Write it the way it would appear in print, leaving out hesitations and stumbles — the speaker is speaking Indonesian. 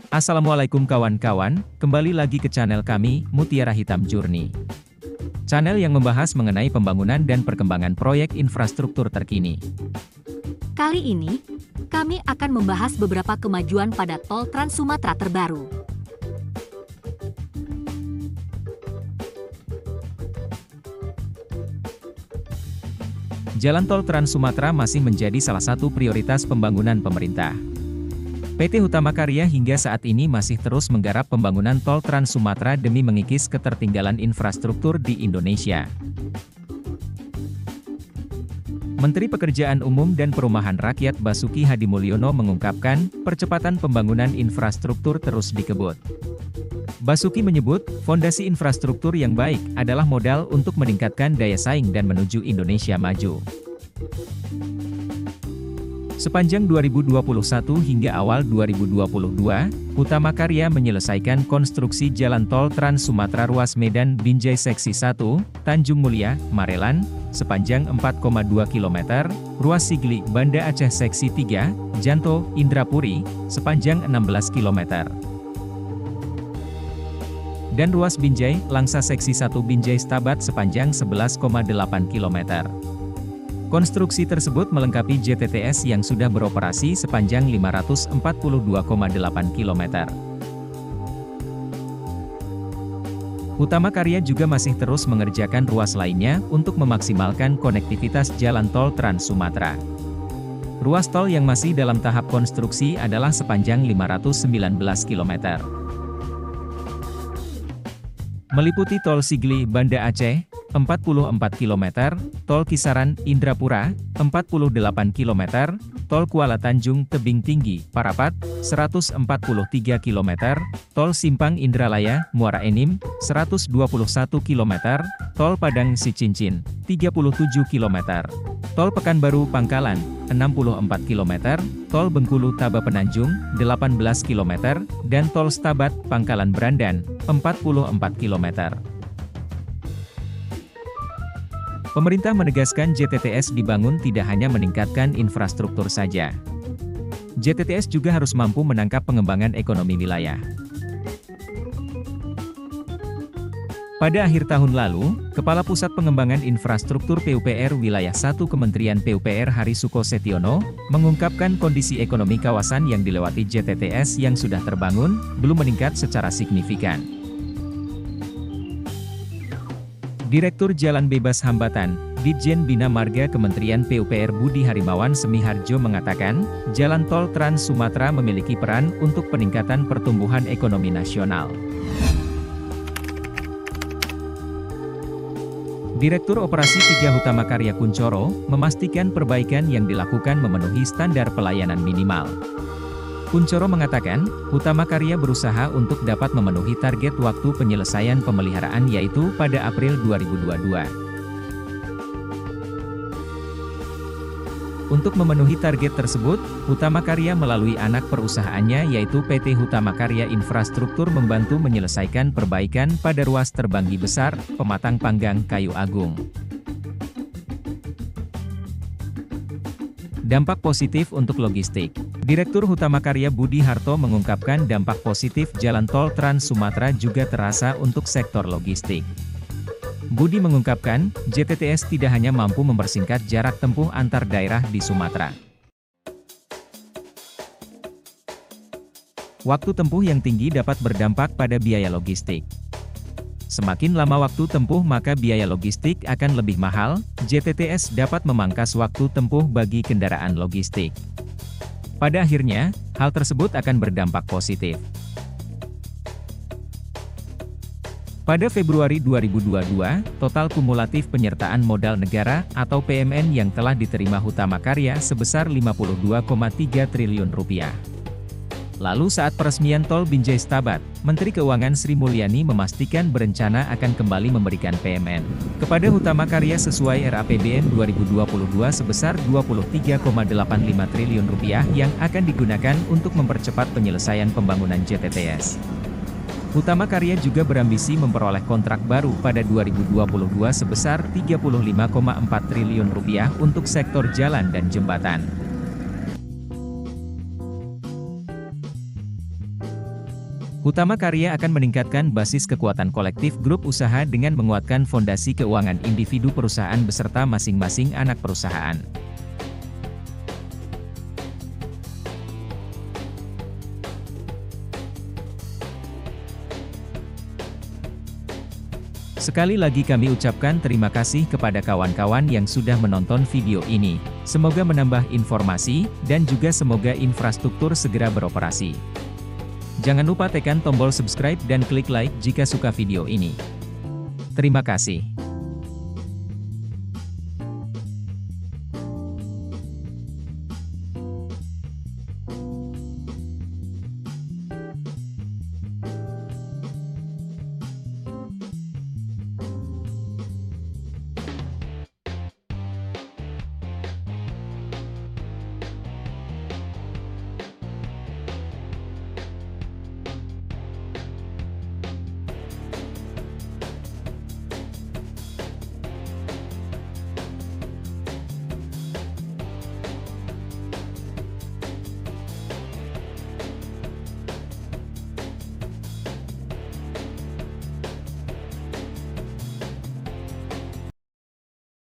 Assalamualaikum kawan-kawan, kembali lagi ke channel kami, Mutiara Hitam Journey. Channel yang membahas mengenai pembangunan dan perkembangan proyek infrastruktur terkini. Kali ini, kami akan membahas beberapa kemajuan pada Tol Trans Sumatera terbaru. Jalan Tol Trans Sumatera masih menjadi salah satu prioritas pembangunan pemerintah. PT Hutama Karya hingga saat ini masih terus menggarap pembangunan Tol Trans Sumatera demi mengikis ketertinggalan infrastruktur di Indonesia. Menteri Pekerjaan Umum dan Perumahan Rakyat Basuki Hadimulyono mengungkapkan, percepatan pembangunan infrastruktur terus dikebut. Basuki menyebut, fondasi infrastruktur yang baik adalah modal untuk meningkatkan daya saing dan menuju Indonesia maju. Sepanjang 2021 hingga awal 2022, Hutama Karya menyelesaikan konstruksi Jalan Tol Trans Sumatera ruas Medan Binjai Seksi 1, Tanjung Mulia, Marelan, sepanjang 4,2 km, ruas Sigli, Banda Aceh Seksi 3, Janto, Indrapuri, sepanjang 16 km. Dan ruas Binjai, Langsa Seksi 1 Binjai Stabat sepanjang 11,8 km. Konstruksi tersebut melengkapi JTTS yang sudah beroperasi sepanjang 542,8 km. Hutama Karya juga masih terus mengerjakan ruas lainnya untuk memaksimalkan konektivitas Jalan Tol Trans Sumatera. Ruas tol yang masih dalam tahap konstruksi adalah sepanjang 519 km. Meliputi Tol Sigli Banda Aceh, 44 km, Tol Kisaran, Indrapura, 48 km, Tol Kuala Tanjung Tebing Tinggi, Parapat, 143 km, Tol Simpang Indralaya, Muara Enim, 121 km, Tol Padang Sicincin, 37 km, Tol Pekanbaru Pangkalan, 64 km, Tol Bengkulu Taba Penanjung, 18 km, dan Tol Stabat Pangkalan Berandan, 44 km. Pemerintah menegaskan JTTS dibangun tidak hanya meningkatkan infrastruktur saja. JTTS juga harus mampu menangkap pengembangan ekonomi wilayah. Pada akhir tahun lalu, Kepala Pusat Pengembangan Infrastruktur PUPR Wilayah 1 Kementerian PUPR Harisuko Setiono, mengungkapkan kondisi ekonomi kawasan yang dilewati JTTS yang sudah terbangun, belum meningkat secara signifikan. Direktur Jalan Bebas Hambatan, Ditjen Bina Marga Kementerian PUPR Budi Harimawan Semiharjo mengatakan, Jalan Tol Trans Sumatera memiliki peran untuk peningkatan pertumbuhan ekonomi nasional. Direktur Operasi 3 Hutama Karya Kuncoro, memastikan perbaikan yang dilakukan memenuhi standar pelayanan minimal. Kuncoro mengatakan, Hutama Karya berusaha untuk dapat memenuhi target waktu penyelesaian pemeliharaan yaitu pada April 2022. Untuk memenuhi target tersebut, Hutama Karya melalui anak perusahaannya yaitu PT Hutama Karya Infrastruktur membantu menyelesaikan perbaikan pada ruas Terbanggi Besar, Pematang Panggang Kayu Agung. Dampak positif untuk logistik. Direktur Hutama Karya Budi Harto mengungkapkan dampak positif Jalan Tol Trans Sumatera juga terasa untuk sektor logistik. Budi mengungkapkan, JTTS tidak hanya mampu mempersingkat jarak tempuh antar daerah di Sumatera. Waktu tempuh yang tinggi dapat berdampak pada biaya logistik. Semakin lama waktu tempuh maka biaya logistik akan lebih mahal, JTTS dapat memangkas waktu tempuh bagi kendaraan logistik. Pada akhirnya, hal tersebut akan berdampak positif. Pada Februari 2022, total kumulatif penyertaan modal negara atau PMN yang telah diterima Hutama Karya sebesar Rp52,3 triliun. Lalu saat peresmian Tol Binjai Stabat, Menteri Keuangan Sri Mulyani memastikan berencana akan kembali memberikan PMN kepada Hutama Karya sesuai RAPBN 2022 sebesar Rp23,85 triliun yang akan digunakan untuk mempercepat penyelesaian pembangunan JTTS. Hutama Karya juga berambisi memperoleh kontrak baru pada 2022 sebesar Rp35,4 triliun untuk sektor jalan dan jembatan. Hutama Karya akan meningkatkan basis kekuatan kolektif grup usaha dengan menguatkan fondasi keuangan individu perusahaan beserta masing-masing anak perusahaan. Sekali lagi kami ucapkan terima kasih kepada kawan-kawan yang sudah menonton video ini. Semoga menambah informasi, dan juga semoga infrastruktur segera beroperasi. Jangan lupa tekan tombol subscribe dan klik like jika suka video ini. Terima kasih.